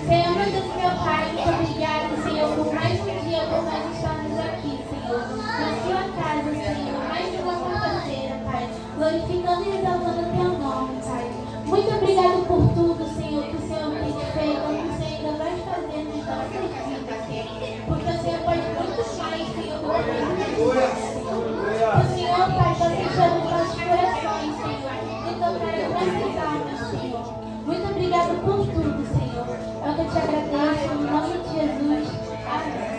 Senhor, meu Deus, meu Pai, muito obrigado, Senhor, por mais um dia, por nós estarmos aqui, Senhor, na sua casa, Senhor, mais uma quarta-feira, Pai, glorificando e exaltando o teu nome, Pai. Muito obrigado por tudo, Senhor, que o Senhor tem feito, que o Senhor ainda vai fazer nas nossas vidas, Senhor, porque o Senhor pode muito mais, Senhor, do que nós fazemos, Senhor. Que o Senhor, Pai, possa encher os nossos corações, Senhor, e tocar as nossas almas, Senhor. Muito obrigado por tudo, Senhor. Eu que te agradeço, em nome de Jesus. Amém.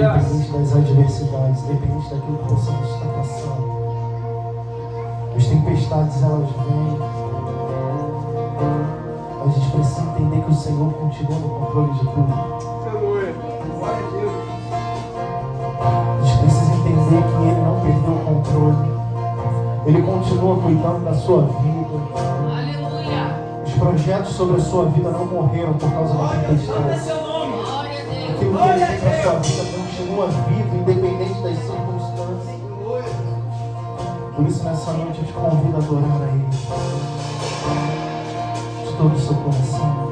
independente das adversidades, independente daquilo que possamos estar passando. As tempestades, elas vêm. A gente precisa entender que o Senhor continua no controle de tudo. A gente precisa entender que Ele não perdeu o controle. Ele continua cuidando da sua vida. Aleluia. Os projetos sobre a sua vida não morreram por causa da tempestade. Aquilo que Ele tem para a sua vida continua vivo, independente das circunstâncias. Por isso, nessa noite, eu te convido a adorar a Ele de todo o seu coração.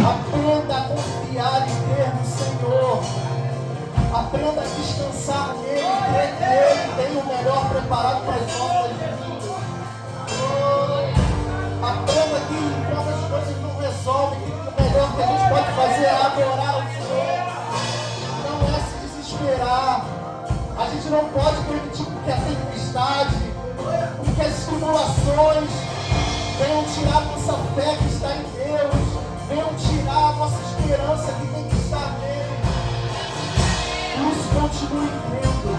Aprenda a confiar e crer no Senhor. Aprenda a descansar nele, crer que Ele tem o melhor preparado para as nossas vidas. Aprenda que enquanto as coisas não resolvem, que o melhor que a gente pode fazer é adorar o Senhor. Não é se desesperar. A gente não pode permitir que a tempestade, que as tribulações venham tirar nossa fé que está em Deus, venham tirar a nossa esperança que tem que estar nele. Por isso, continue crendo,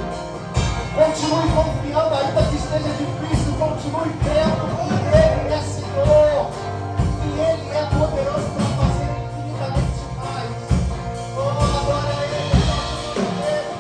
continue confiando, ainda que esteja difícil, continue crendo que Ele é Senhor, que Ele é poderoso para fazer infinitamente mais. Oh, adora Ele, adora Ele.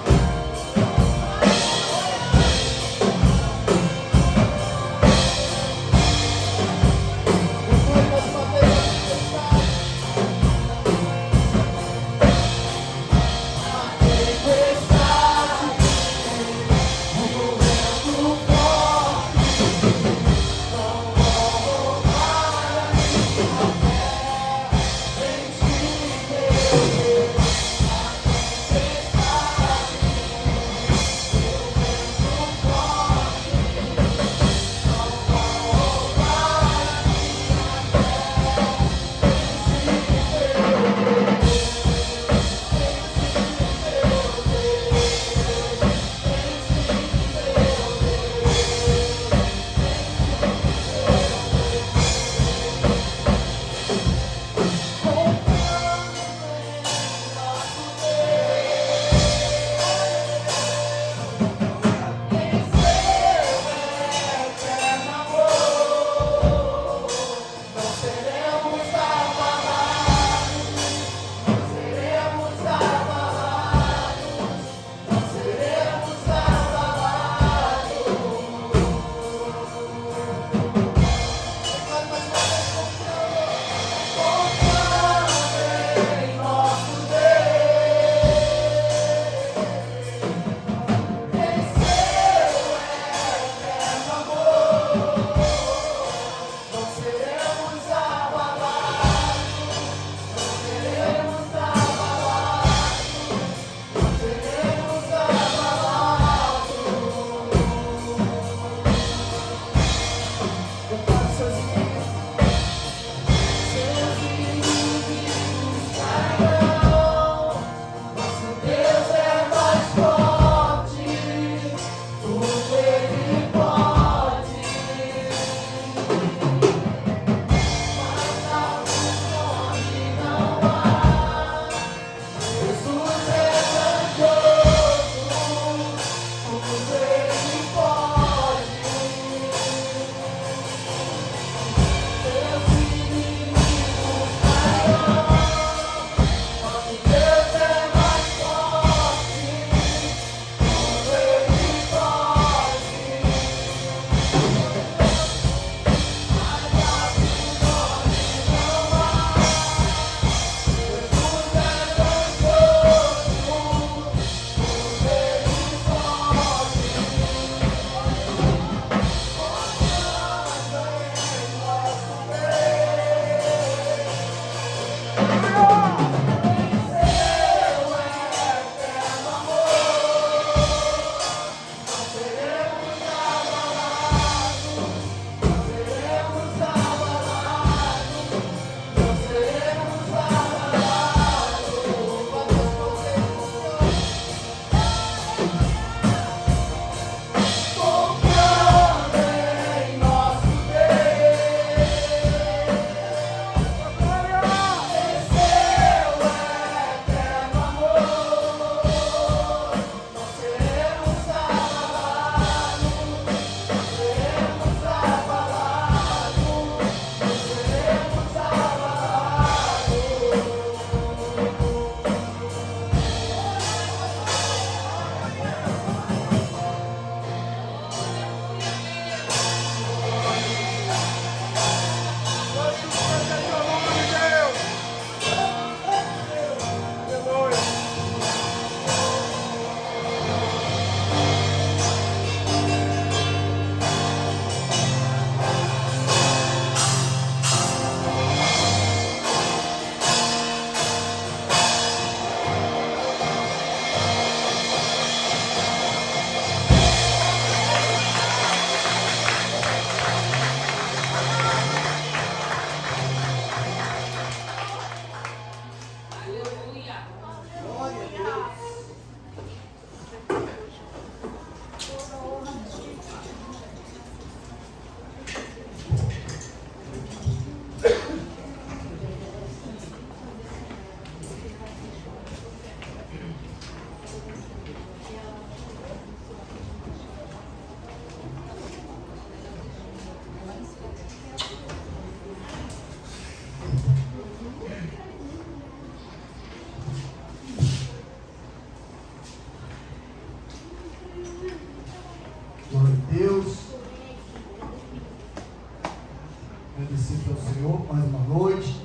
Agradecer ao Senhor mais uma noite,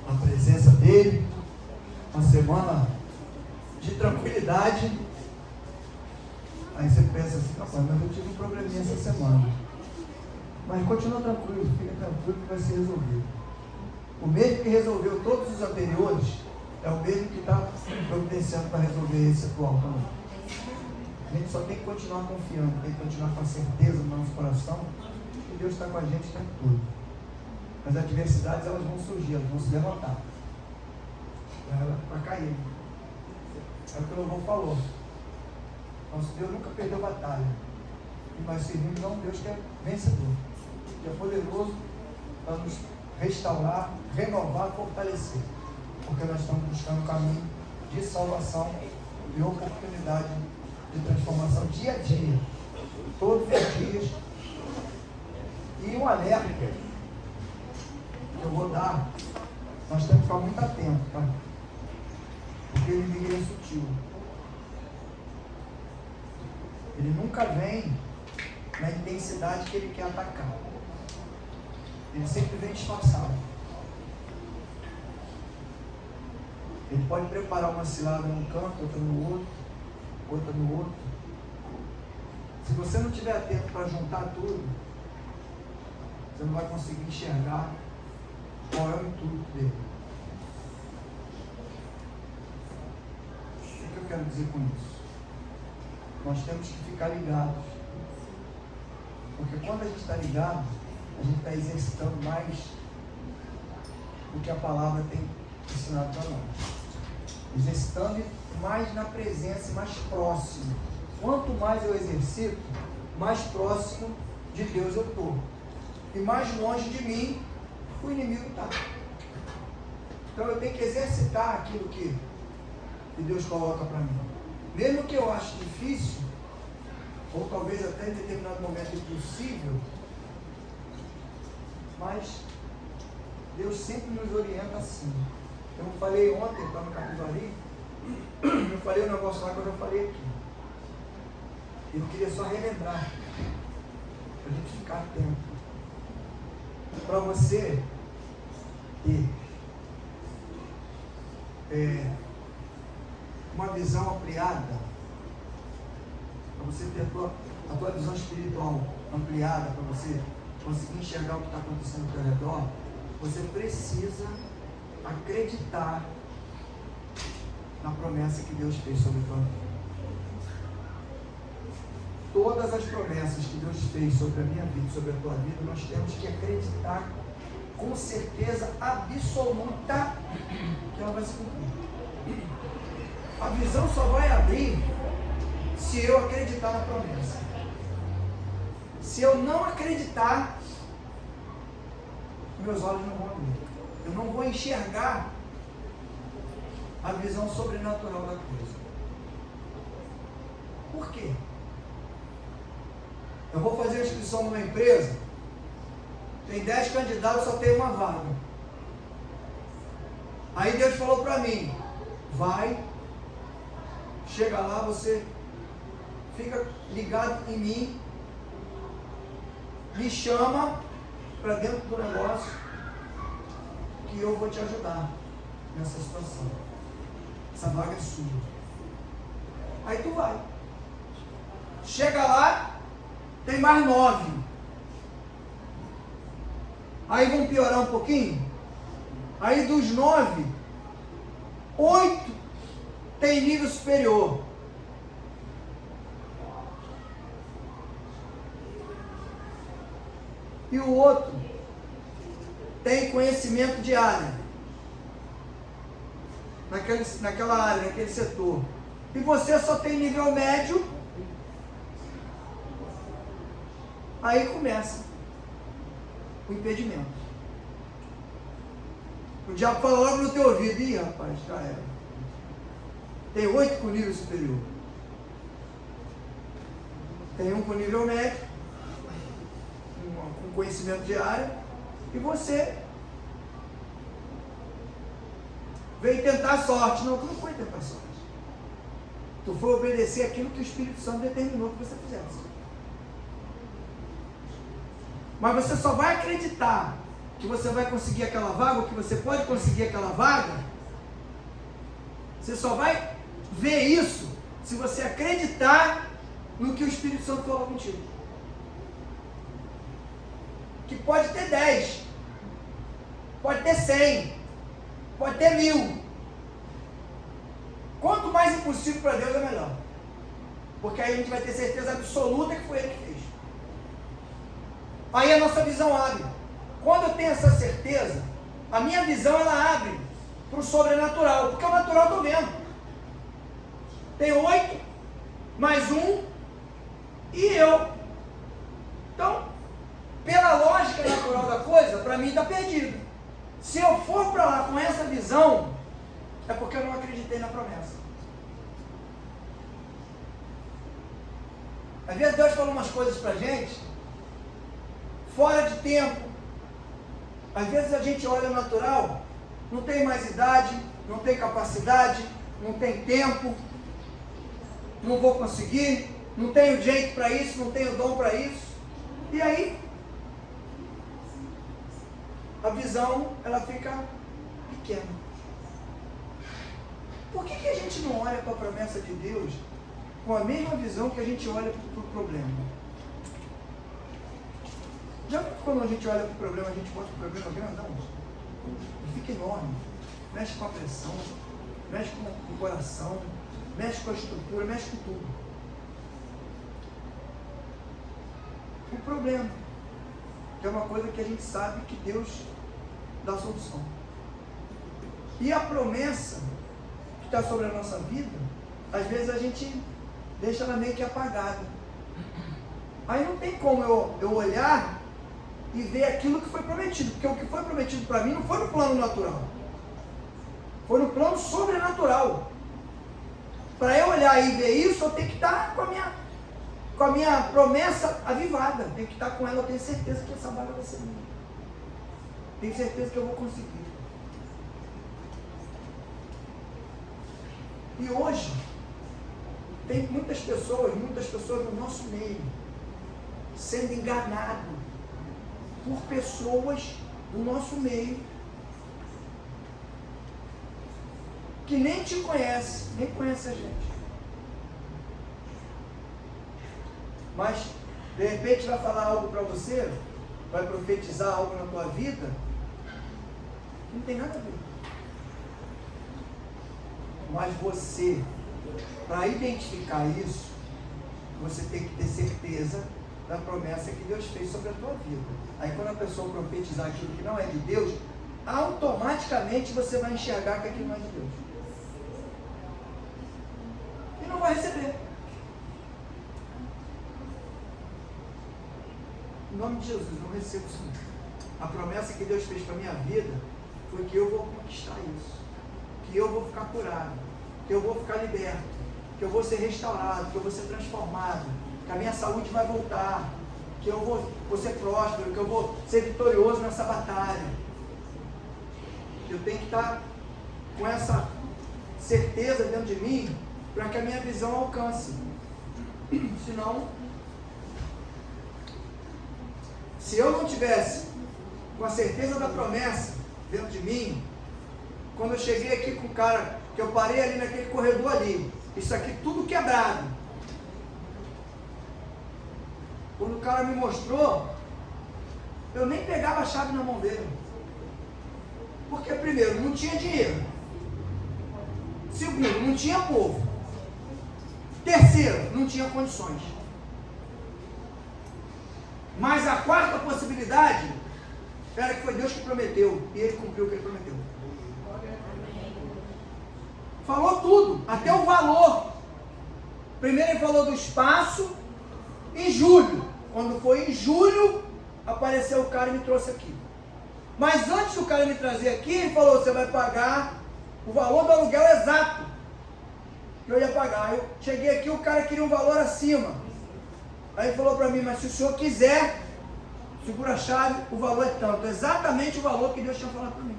a presença dele, uma semana de tranquilidade. Aí você pensa assim, rapaz, mas eu tive um probleminha essa semana. Mas continua tranquilo, fica tranquilo que vai ser resolvido. O mesmo que resolveu todos os anteriores é o mesmo que está providenciando para resolver esse atual também. A gente só tem que continuar confiando, tem que continuar com a certeza no nosso coração que Deus está com a gente o tempo todo. As adversidades, elas vão surgir, elas vão se levantar para cair. É o que o louvor falou. Nosso Deus nunca perdeu batalha. E nós servimos a um Deus que é vencedor, que é poderoso para nos restaurar, renovar, fortalecer. Porque nós estamos buscando um caminho de salvação e oportunidade de transformação dia a dia, todos os dias. E um alerta que eu vou dar, nós temos que ficar muito atentos, tá? Porque o inimigo é sutil. Ele nunca vem na intensidade que ele quer atacar. Ele sempre vem disfarçado. Ele pode preparar uma cilada num canto, outra no outro, outra no outro. Se você não estiver atento para juntar tudo, você não vai conseguir enxergar qual é o intuito dele. O que eu quero dizer com isso? Nós temos que ficar ligados. Porque quando a gente está ligado, a gente está exercitando mais o que a palavra tem ensinado para nós. Exercitando mais na presença, mais próximo. Quanto mais eu exercito, mais próximo de Deus eu estou. E mais longe de mim, o inimigo está. Então eu tenho que exercitar aquilo que Deus coloca para mim. Mesmo que eu ache difícil, ou talvez até em determinado momento impossível, mas Deus sempre nos orienta assim. Eu falei ontem, eu estava no Capivari, eu falei um negócio lá que eu já falei aqui. Eu queria só relembrar, para a gente ficar atento. Para você ter uma visão ampliada, para você ter a tua visão espiritual ampliada, para você conseguir enxergar o que está acontecendo ao teu redor, você precisa acreditar na promessa que Deus fez sobre a tua vida. Todas as promessas que Deus fez sobre a minha vida, sobre a tua vida, nós temos que acreditar com certeza absoluta que ela vai se cumprir. A visão só vai abrir se eu acreditar na promessa. Se eu não acreditar, meus olhos não vão abrir. Eu não vou enxergar a visão sobrenatural da coisa. Por quê? Eu vou fazer a inscrição numa empresa, tem 10 candidatos, só tem uma vaga. Aí Deus falou para mim, vai, chega lá, você fica ligado em mim, me chama para dentro do negócio, que eu vou te ajudar nessa situação. Essa vaga é sua. Aí tu vai. Chega lá, tem mais 9. Aí vão piorar um pouquinho. Aí dos 9, 8 tem nível superior. E o outro tem conhecimento de área. Naquela área, naquele setor. E você só tem nível médio. Aí começa o impedimento. O diabo fala logo no teu ouvido, ih rapaz, já era. Tem 8 com nível superior. Tem um com nível médio, com conhecimento de área, e você veio tentar sorte. Não, tu não foi tentar sorte. Tu foi obedecer aquilo que o Espírito Santo determinou que você fizesse. Mas você só vai acreditar que você vai conseguir aquela vaga, ou que você pode conseguir aquela vaga. Você só vai ver isso se você acreditar no que o Espírito Santo falou contigo. Que pode ter 10, pode ter 100, pode ter 1000. Quanto mais impossível para Deus é melhor. Porque aí a gente vai ter certeza absoluta que foi Ele que fez. Aí a nossa visão abre. Quando eu tenho essa certeza, a minha visão ela abre para o sobrenatural. Porque o natural eu estou vendo. Tem 8, mais 1 e eu. Então, pela lógica natural da coisa, para mim está perdido. Se eu for para lá com essa visão, é porque eu não acreditei na promessa. Às vezes Deus fala umas coisas para a gente, fora de tempo. Às vezes a gente olha o natural, não tem mais idade, não tem capacidade, não tem tempo, não vou conseguir, não tenho jeito para isso, não tenho dom para isso. E aí, a visão, ela fica pequena. Por que a gente não olha para a promessa de Deus com a mesma visão que a gente olha para o problema? Já viu que quando a gente olha para o problema, a gente bota o problema grandão? Ele fica enorme, mexe com a pressão, mexe com o coração, mexe com a estrutura, mexe com tudo. O problema, que é uma coisa que a gente sabe que Deus dá a solução. E a promessa que está sobre a nossa vida, às vezes a gente deixa ela meio que apagada. Aí não tem como eu olhar e ver aquilo que foi prometido, porque o que foi prometido para mim não foi no plano natural, foi no plano sobrenatural. Para eu olhar e ver isso, eu tenho que estar com a minha promessa avivada, tenho que estar com ela, eu tenho certeza que essa vaga vai ser minha, tenho certeza que eu vou conseguir. E hoje, tem muitas pessoas no nosso meio, sendo enganado por pessoas do nosso meio, que nem te conhece, nem conhece a gente. Mas, de repente, vai falar algo para você, vai profetizar algo na tua vida, não tem nada a ver. Mas você, para identificar isso, você tem que ter certeza da promessa que Deus fez sobre a tua vida. Aí quando a pessoa profetizar aquilo que não é de Deus, automaticamente você vai enxergar que aquilo não é de Deus. E não vai receber. Em nome de Jesus, não recebo isso. A promessa que Deus fez para a minha vida foi que eu vou conquistar isso. Que eu vou ficar curado, que eu vou ficar liberto, que eu vou ser restaurado, que eu vou ser transformado, que a minha saúde vai voltar, que eu vou ser próspero, que eu vou ser vitorioso nessa batalha. Eu tenho que estar com essa certeza dentro de mim, para que a minha visão alcance. Senão, se eu não tivesse com a certeza da promessa dentro de mim, quando eu cheguei aqui com o cara, que eu parei ali naquele corredor ali, isso aqui tudo quebrado. Quando o cara me mostrou, eu nem pegava a chave na mão dele. Porque primeiro, não tinha dinheiro. Segundo, não tinha povo. Terceiro, não tinha condições. Mas a quarta possibilidade era que foi Deus que prometeu, e Ele cumpriu o que Ele prometeu. Falou tudo, até o valor. Primeiro Ele falou do espaço, em julho. Quando foi em julho, apareceu o cara e me trouxe aqui. Mas antes do cara me trazer aqui, ele falou, você vai pagar o valor do aluguel exato que eu ia pagar. Eu cheguei aqui, o cara queria um valor acima. Aí ele falou para mim, mas se o senhor quiser, segura a chave, o valor é tanto. Exatamente o valor que Deus tinha falado para mim.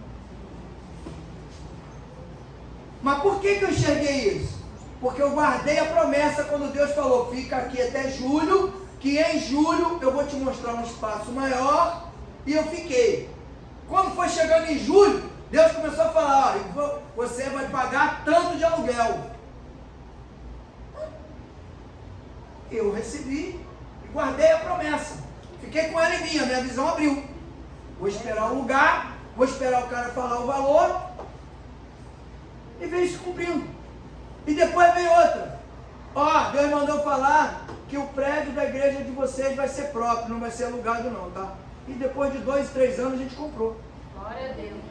Mas por que eu enxerguei isso? Porque eu guardei a promessa quando Deus falou, fica aqui até julho, que em julho eu vou te mostrar um espaço maior, e eu fiquei. Quando foi chegando em julho, Deus começou a falar: olha, você vai pagar tanto de aluguel. Eu recebi e guardei a promessa. Fiquei com ela em mim, a minha visão abriu. Vou esperar o lugar, vou esperar o cara falar o valor, e veio isso cumprindo. E depois veio outra. Ó, Deus mandou falar que o prédio da igreja de vocês vai ser próprio, não vai ser alugado não, tá? E depois de 2, 3 anos a gente comprou. Glória a Deus.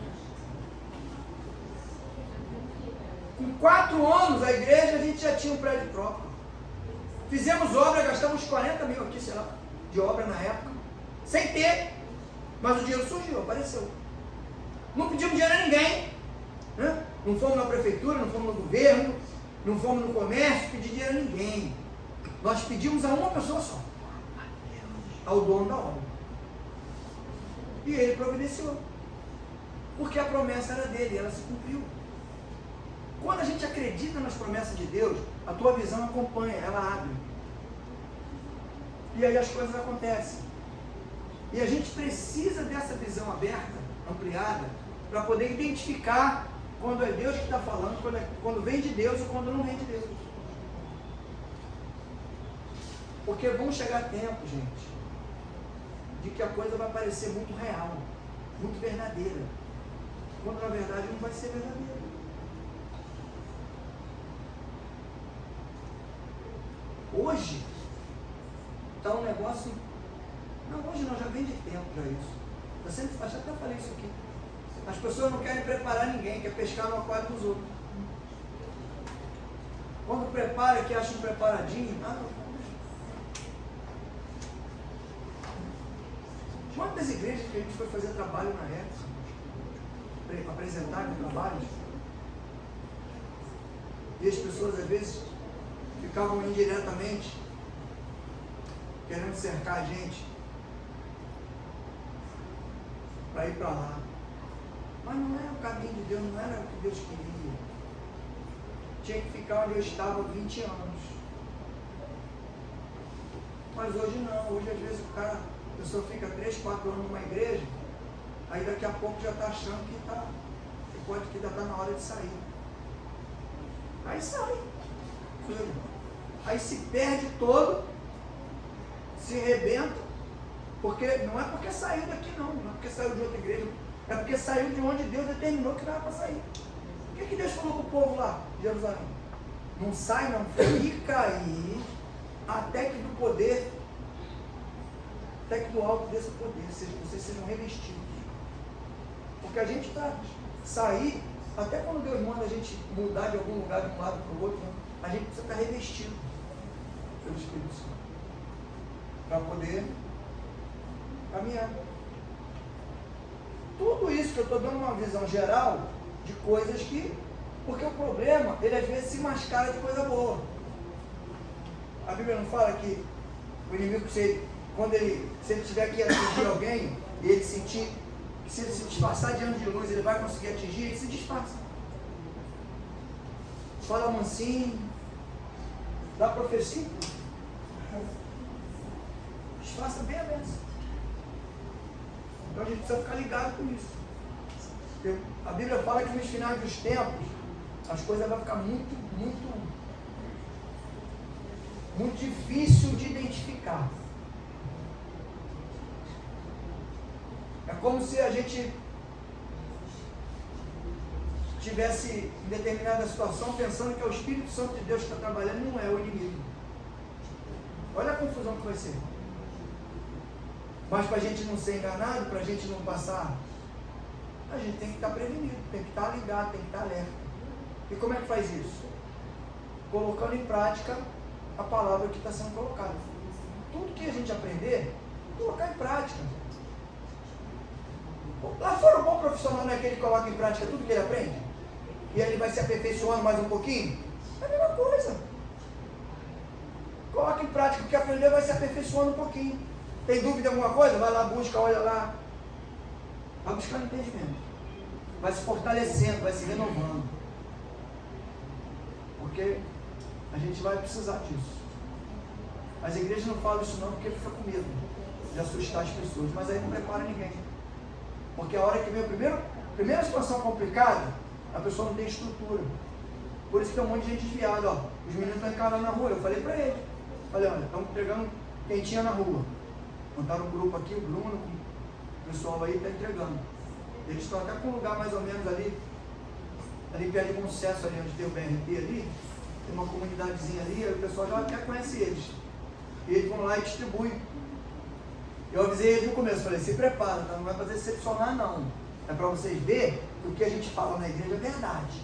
Com 4 anos a igreja, a gente já tinha um prédio próprio. Fizemos obra, gastamos 40 mil aqui, sei lá, de obra na época, sem ter. Mas o dinheiro surgiu, apareceu. Não pedimos dinheiro a ninguém, né? Não fomos na prefeitura, não fomos no governo, não fomos no comércio, pedir dinheiro a ninguém. Nós pedimos a uma pessoa só, ao dono da obra. E ele providenciou. Porque a promessa era dele, ela se cumpriu. Quando a gente acredita nas promessas de Deus, a tua visão acompanha, ela abre. E aí as coisas acontecem. E a gente precisa dessa visão aberta, ampliada, para poder identificar quando é Deus que está falando, quando vem de Deus ou quando não vem de Deus. Porque vão chegar tempos, gente, de que a coisa vai parecer muito real, muito verdadeira, quando na verdade não vai ser verdadeira. Hoje está um negócio. Não, hoje não, já vem de tempo já isso. Eu sempre até falei isso aqui. As pessoas não querem preparar ninguém, quer pescar no aquário dos outros. Quando prepara, que acham preparadinho, quantas igrejas que a gente foi fazer trabalho na época, apresentar trabalhos, e as pessoas às vezes ficavam indiretamente querendo cercar a gente para ir para lá. Mas não era o caminho de Deus, não era o que Deus queria. Tinha que ficar onde eu estava há 20 anos. Mas hoje não, hoje às vezes a pessoa fica 3, 4 anos numa igreja, aí daqui a pouco já está achando que já está na hora de sair. Aí sai. Aí se perde todo, se arrebenta, porque não é porque saiu daqui não é porque saiu de outra igreja, é porque saiu de onde Deus determinou que dava para sair. O que Deus falou para o povo lá de Jerusalém? Não sai, não, fica aí, até que do poder, até que do alto desse poder, vocês sejam revestidos. Porque a gente está sair, até quando Deus manda a gente mudar de algum lugar de um lado para o outro, a gente precisa estar revestido pelo Espírito Santo para poder caminhar. Tudo isso que eu estou dando uma visão geral de coisas que, porque o problema, ele às vezes se mascara de coisa boa. A Bíblia não fala que o inimigo, se ele tiver que atingir alguém, e ele sentir que se ele se disfarçar de anjo de luz, ele vai conseguir atingir, ele se disfarça. Fala mansinho, dá profecia, disfarça bem a bênção. Então a gente precisa ficar ligado com isso. Porque a Bíblia fala que nos finais dos tempos, as coisas vão ficar muito difícil de identificar. É como se a gente estivesse em determinada situação pensando que é o Espírito Santo de Deus que está trabalhando, não é o inimigo. Olha a confusão que vai ser. Mas para a gente não ser enganado, para a gente não passar, a gente tem que estar prevenido, tem que estar ligado, tem que estar alerta. E como é que faz isso? Colocando em prática a palavra que está sendo colocada. Tudo que a gente aprender, colocar em prática. Lá fora, o bom profissional não é aquele que coloca em prática tudo que ele aprende? E ele vai se aperfeiçoando mais um pouquinho? É a mesma coisa. Coloca em prática o que aprendeu, vai se aperfeiçoando um pouquinho. Tem dúvida em alguma coisa? Vai lá, busca, olha lá. Vai buscando entendimento. Vai se fortalecendo, vai se renovando. Porque a gente vai precisar disso. As igrejas não falam isso não porque fica com medo de assustar as pessoas, mas aí não prepara ninguém. Porque a hora que vem a primeira situação complicada, a pessoa não tem estrutura. Por isso que tem um monte de gente desviada, ó. Os meninos estão encarando na rua. Eu falei para eles, olha, estamos entregando quentinha na rua. Montaram um grupo aqui, o Bruno, o pessoal aí está entregando. Eles estão até com um lugar mais ou menos ali perto de Bom Sucesso, ali onde tem o BRT ali, tem uma comunidadezinha ali, aí o pessoal já até conhece eles. E eles vão lá e distribuem. Eu avisei eles no começo, falei, se prepara, tá? Não vai fazer decepcionar não. É para vocês verem que o que a gente fala na igreja é verdade.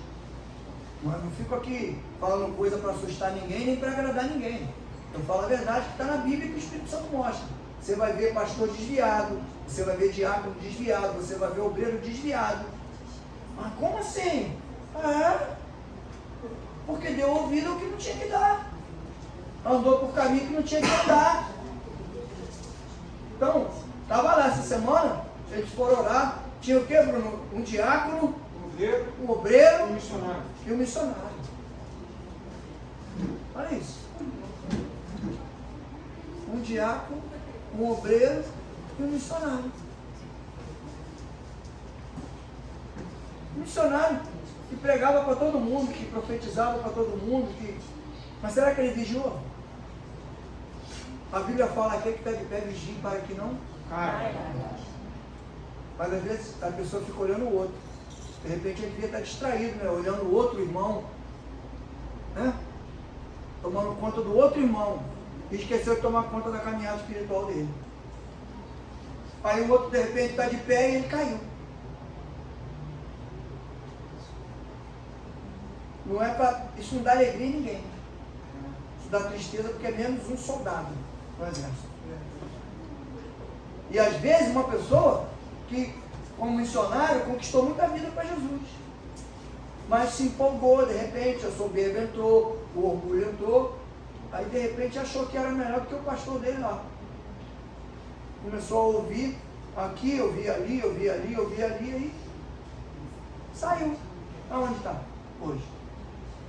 Não fico aqui falando coisa para assustar ninguém, nem para agradar ninguém. Eu falo a verdade que está na Bíblia e que o Espírito Santo mostra. Você vai ver pastor desviado, você vai ver diácono desviado, você vai ver obreiro desviado. Mas como assim? Porque deu ouvido ao que não tinha que dar. Andou por caminho que não tinha que andar. Então, estava lá essa semana, eles foram orar. Tinha o que, Bruno? Um diácono, um obreiro e um missionário. Olha isso. Um diácono, um obreiro e um missionário. Um missionário que pregava para todo mundo, que profetizava para todo mundo. Mas será que ele vigiou? A Bíblia fala aqui que está de pé, vigie para que não caia. Mas às vezes a pessoa fica olhando o outro. De repente ele devia estar distraído, né? Olhando o outro irmão, né? Tomando conta do outro irmão. E esqueceu de tomar conta da caminhada espiritual dele. Aí o outro de repente está de pé e ele caiu. Não é para. Isso não dá alegria em ninguém. Isso dá tristeza porque é menos um soldado no exército. E às vezes uma pessoa que, como missionário, conquistou muita vida para Jesus. Mas se empolgou, de repente, a soberba entrou, o orgulho entrou, aí de repente achou que era melhor do que o pastor dele lá. Começou a ouvir aqui, ouvir ali, ouvir ali, ouvir ali, aí saiu. Aonde está hoje?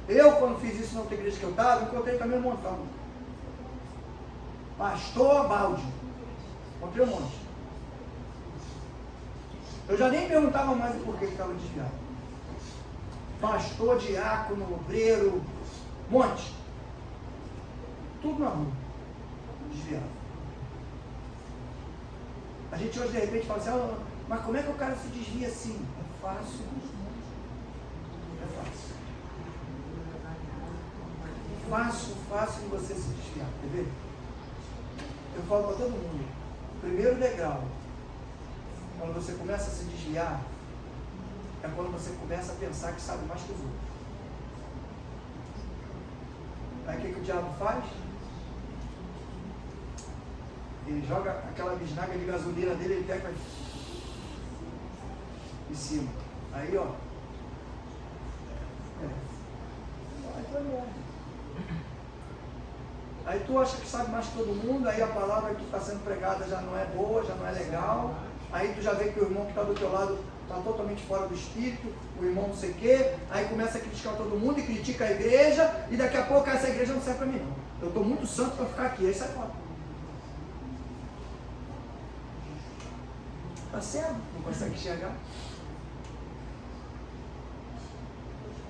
Eu, quando fiz isso na outra igreja que eu estava, encontrei também um montão. Pastor Balde. Encontrei um monte. Eu já nem perguntava mais o porquê que estava desviado. Pastor, diácono, obreiro, monte. Tudo na rua. Desviado. A gente hoje de repente fala assim, mas como é que o cara se desvia assim? É fácil. É fácil. Fácil de você se desviar, quer ver? Eu falo para todo mundo, o primeiro degrau, quando você começa a se desviar, é quando você começa a pensar que sabe mais que os outros. Aí o que o diabo faz? Ele joga aquela bisnaga de gasolina dele, ele pega e faz em cima. Aí, ó. Aí tu morre. Aí tu acha que sabe mais que todo mundo, aí a palavra que está sendo pregada já não é boa, já não é legal. Aí tu já vê que o irmão que está do teu lado está totalmente fora do espírito, o irmão não sei o quê. Aí começa a criticar todo mundo e critica a igreja, e daqui a pouco essa igreja não serve para mim não. Eu estou muito santo para ficar aqui, aí sai fora. Está cego, não consegue enxergar.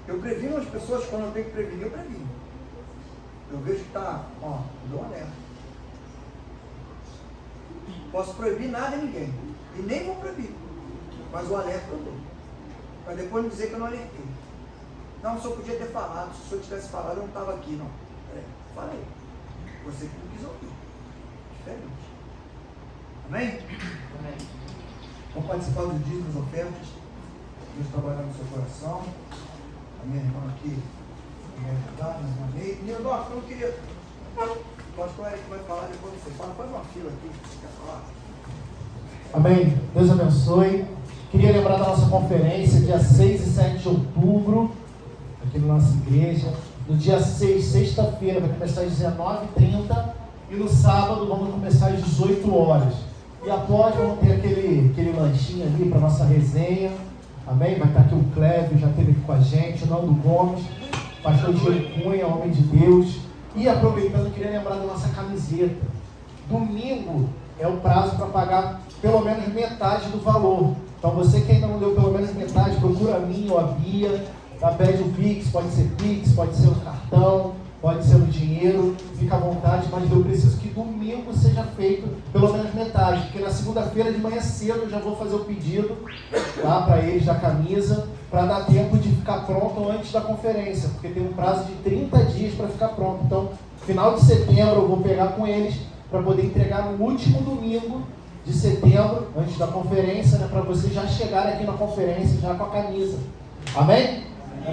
Eu previno as pessoas quando eu tenho que prevenir, eu previno. Eu vejo que está, ó, eu dou um alerta. Posso proibir nada em ninguém. E nem vou proibir. Mas o alerta eu dou. Para depois não dizer que eu não alertei. Não, o senhor podia ter falado. Se o senhor tivesse falado, eu não estava aqui, não. Falei. Você que não quis ouvir. Diferente. Amém? Amém. Vamos participar dos dízimos e das ofertas. Deus trabalhar no seu coração. A minha irmã aqui. Nildorf, eu não queria. Pode com ele que vai falar depois você fala. Faz uma fila aqui que você quer falar. Amém. Deus abençoe. Queria lembrar da nossa conferência, dia 6 e 7 de outubro, aqui na nossa igreja. No dia 6, sexta-feira, vai começar às 19h30 e no sábado vamos começar às 18 horas. E após vamos ter aquele lanchinho ali para nossa resenha. Amém? Vai estar aqui o Clébio, já esteve aqui com a gente, o Nando Gomes, pastor Diego Cunha, homem de Deus. E aproveitando, eu queria lembrar da nossa camiseta. Domingo é o prazo para pagar pelo menos metade do valor. Então você que ainda não deu pelo menos metade, procura a mim ou a Bia, tá? Pede o Pix, pode ser no cartão, pode ser no dinheiro, fica à vontade, mas eu preciso que domingo seja feito pelo menos metade, porque na segunda-feira de manhã cedo eu já vou fazer o pedido, tá, para eles da camisa, para dar tempo de ficar pronto antes da conferência, porque tem um prazo de 30 dias para ficar pronto. Então, final de setembro eu vou pegar com eles para poder entregar no último domingo de setembro, antes da conferência, né, para vocês já chegarem aqui na conferência já com a camisa. Amém?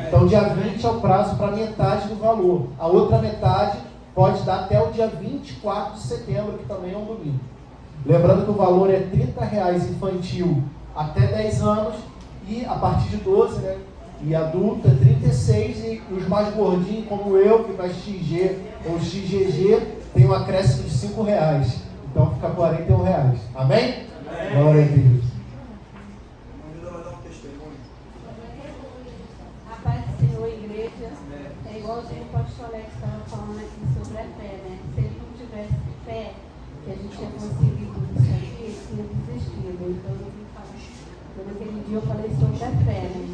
Então, dia 20 é o prazo para metade do valor. A outra metade pode dar até o dia 24 de setembro, que também é um domingo. Lembrando que o valor é R$30 infantil até 10 anos e a partir de 12, né? E adulto é 36 e os mais gordinhos, como eu, que faz XG ou XGG, tem um acréscimo de R$5. Então fica R$41. Amém? Glória a Deus. É igualzinho o pastor Alex estava falando aqui sobre a fé, né? Se ele não tivesse fé, que a gente tinha conseguido isso aqui, ele tinha desistido. Então, naquele dia eu falei sobre a fé, né?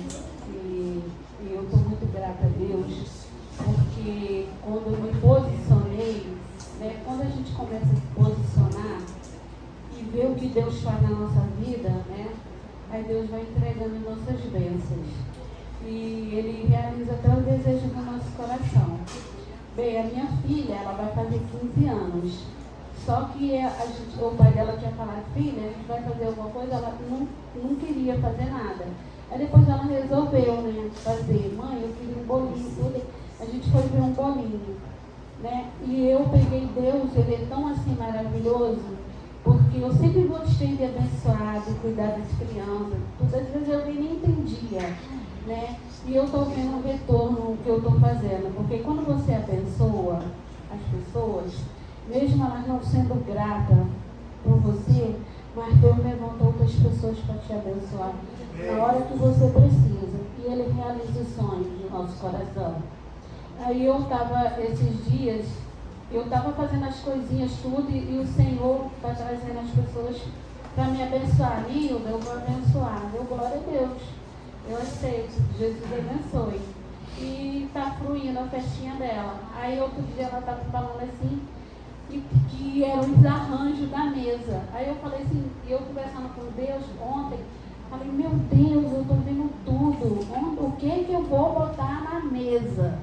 E eu estou muito grata a Deus, porque quando eu me posicionei, né? Quando a gente começa a se posicionar e ver o que Deus faz na nossa vida, né? Aí Deus vai entregando nossas bênçãos. E Ele realiza até o desejo do nosso coração. Bem, a minha filha, ela vai fazer 15 anos. Só que o pai dela tinha falado, filha, a gente vai fazer alguma coisa, ela não queria fazer nada. Aí depois ela resolveu, né, fazer. Mãe, eu queria um bolinho, tudo. A gente foi ver um bolinho, né? E eu peguei Deus, Ele é tão assim maravilhoso, porque eu sempre gostei de abençoar, de cuidar das crianças. Tudo, às vezes eu nem entendia, né? E eu estou vendo um retorno que eu estou fazendo, porque quando você abençoa as pessoas, mesmo elas não sendo gratas por você, mas Deus levanta outras pessoas para te abençoar na hora que você precisa, e Ele realiza os sonhos do nosso coração. Aí eu estava, esses dias, eu estava fazendo as coisinhas tudo, e o Senhor está trazendo as pessoas para me abençoar. Nilda, eu vou abençoar. Eu, glória a Deus. Eu aceito, Jesus abençoe. E está fluindo a festinha dela. Aí outro dia ela estava falando assim, que era um desarranjo da mesa. Aí eu falei assim, eu conversando com Deus ontem, falei, meu Deus, eu estou vendo tudo. O que eu vou botar na mesa?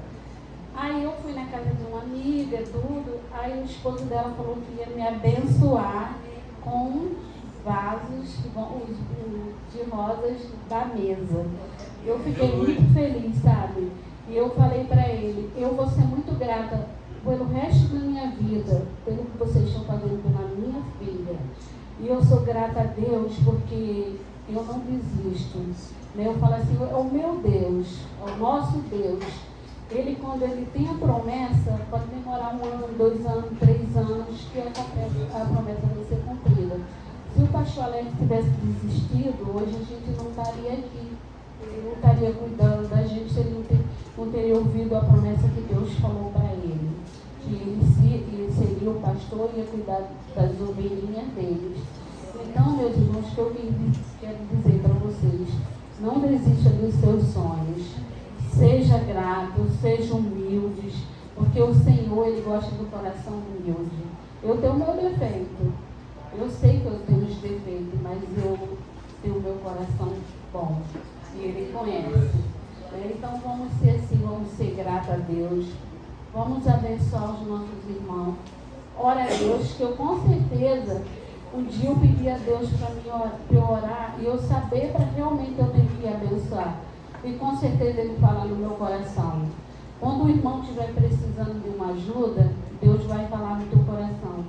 Aí eu fui na casa de uma amiga, tudo. Aí o esposo dela falou que ia me abençoar com vasos de rosas da mesa. Eu fiquei muito feliz, sabe? E eu falei para ele, eu vou ser muito grata pelo resto da minha vida, pelo que vocês estão fazendo pela minha filha. E eu sou grata a Deus porque eu não desisto. Né? Eu falo assim, é o meu Deus, é o nosso Deus. Ele, quando ele tem a promessa, pode demorar 1 ano, 2 anos, 3 anos, que a promessa vai ser cumprida. Se o pastor Alex tivesse desistido, hoje a gente não estaria aqui. Ele não estaria cuidando da gente se ele não teria ouvido a promessa que Deus falou para ele. Que ele seria o pastor e ia cuidar das ovelhinhas deles. Então, meus irmãos, o que eu quero dizer para vocês, não desista dos seus sonhos. Seja grato, seja humildes, porque o Senhor, Ele gosta do coração humilde. Eu tenho o meu defeito. Eu sei que eu tenho os defeitos, mas eu tenho o meu coração bom. E Ele conhece. Então vamos ser assim, vamos ser gratos a Deus. Vamos abençoar os nossos irmãos. Ora a Deus, que eu com certeza, um dia eu pedi a Deus para eu orar e eu saber para realmente eu ter que abençoar. E com certeza Ele fala no meu coração. Quando o irmão estiver precisando de uma ajuda, Deus vai falar no teu coração.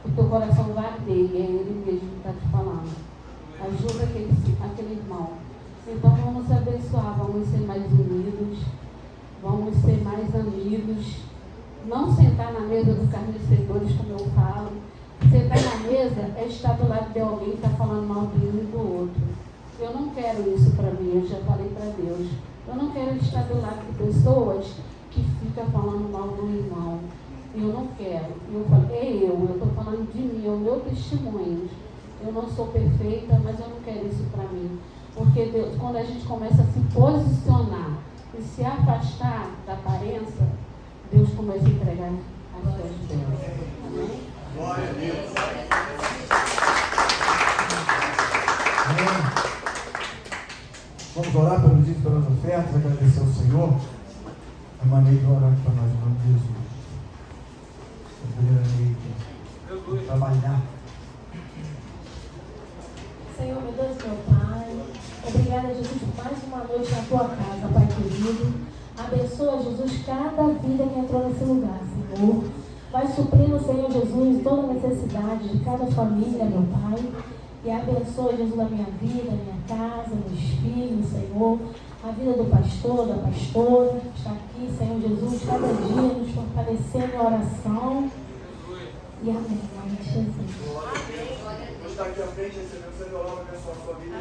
O teu coração vai arder, e é Ele mesmo que está te falando. Ajuda aquele irmão. Então vamos abençoar, vamos ser mais unidos, vamos ser mais amigos. Não sentar na mesa dos carnecedores, como eu falo. Sentar na mesa é estar do lado de alguém que está falando mal de um e do outro. Eu não quero isso para mim, eu já falei para Deus. Eu não quero estar do lado de pessoas que fica falando mal do irmão. Eu não quero. Eu falei, eu estou falando de mim, é o meu testemunho. Eu não sou perfeita, mas eu não quero isso para mim. Porque Deus, quando a gente começa a se posicionar e se afastar da aparência, Deus começa a entregar as coisas dela. Amém? Glória a Deus. Vamos orar pelos dias, pelas ofertas, agradecer ao Senhor. A maneira de orar para nós, em nome de Jesus. Trabalhar. Senhor, meu Deus, meu Pai, obrigada, Jesus, por mais uma noite na tua casa, Pai querido. Abençoa, Jesus, cada vida que entrou nesse lugar, Senhor. Vai suprindo, Senhor Jesus, toda necessidade de cada família, meu Pai. E abençoa, Jesus, a minha vida, a minha casa, meus filhos, Senhor. A vida do pastor, da pastora, que está aqui, Senhor Jesus, cada dia nos fortalecendo em oração. E amém, em nome de Jesus. Vou estar aqui à frente, recebendo o seu violão, abençoar a sua vida.